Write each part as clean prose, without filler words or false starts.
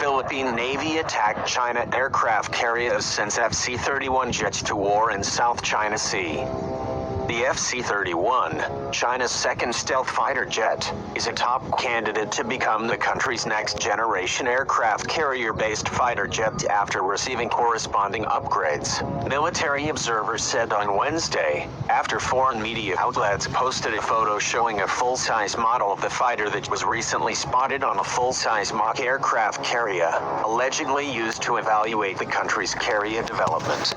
Philippine Navy attacked China aircraft carriers sends FC-31 jets to war in South China Sea. The FC-31, China's second stealth fighter jet, is a top candidate to become the country's next-generation aircraft carrier-based fighter jet after receiving corresponding upgrades, military observers said on Wednesday, after foreign media outlets posted a photo showing a full-size model of the fighter that was recently spotted on a full-size mock aircraft carrier, allegedly used to evaluate the country's carrier development.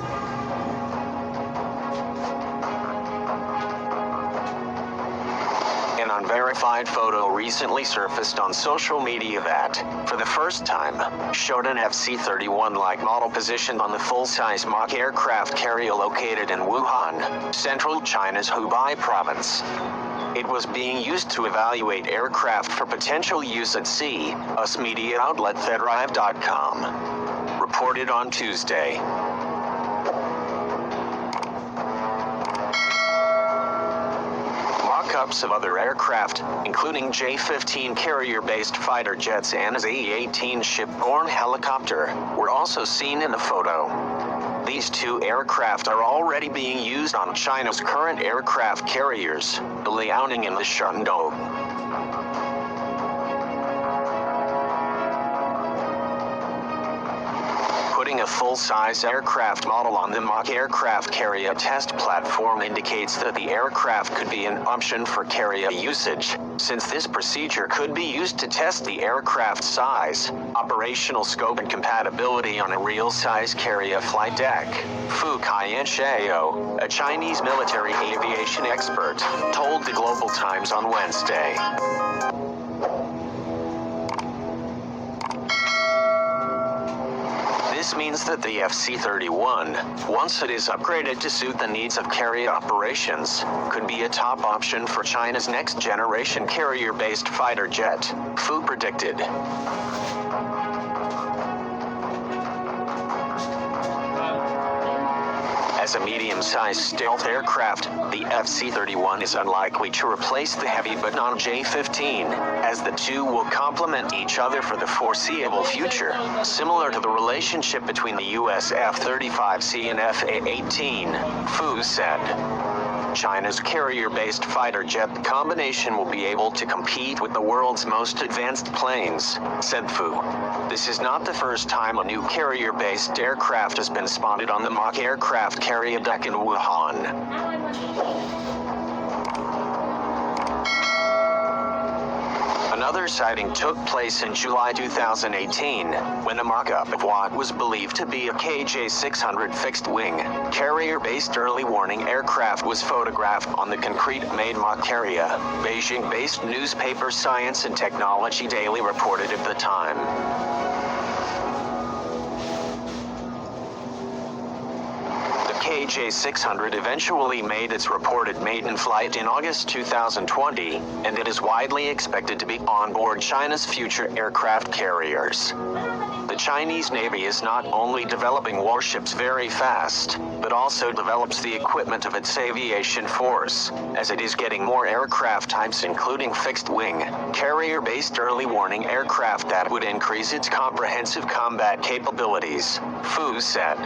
An unverified photo recently surfaced on social media that, for the first time, showed an FC-31-like model positioned on the full-size mock aircraft carrier located in Wuhan, central China's Hubei province. It was being used to evaluate aircraft for potential use at sea, US media outlet FedRive.com reported on Tuesday. Mock-ups of other aircraft, including J-15 carrier-based fighter jets and a Z-18 ship-borne helicopter, were also seen in the photo. These two aircraft are already being used on China's current aircraft carriers, the Liaoning and the Shandong. Putting a full-size aircraft model on the mock aircraft carrier test platform indicates that the aircraft could be an option for carrier usage, since this procedure could be used to test the aircraft's size, operational scope and compatibility on a real-size carrier flight deck. Fu Qianxiao, a Chinese military aviation expert, told the Global Times on Wednesday. This means that the FC-31, once it is upgraded to suit the needs of carrier operations, could be a top option for China's next-generation carrier-based fighter jet, Fu predicted. As a medium-sized stealth aircraft, the FC-31 is unlikely to replace the heavy but non-J-15, as the two will complement each other for the foreseeable future, similar to the relationship between the US F-35C and F-A-18, Fu said. China's carrier-based fighter jet combination will be able to compete with the world's most advanced planes, said Fu. This is not the first time a new carrier-based aircraft has been spotted on the mock aircraft carrier deck in Wuhan. Another sighting took place in July 2018, when a mock-up of what was believed to be a KJ-600 fixed-wing, carrier-based early warning aircraft was photographed on the concrete-made mock carrier, Beijing-based newspaper Science and Technology Daily reported at the time. KJ-600 eventually made its reported maiden flight in August 2020, and it is widely expected to be on board China's future aircraft carriers. The Chinese Navy is not only developing warships very fast, but also develops the equipment of its aviation force, as it is getting more aircraft types including fixed-wing, carrier-based early warning aircraft that would increase its comprehensive combat capabilities, Fu said.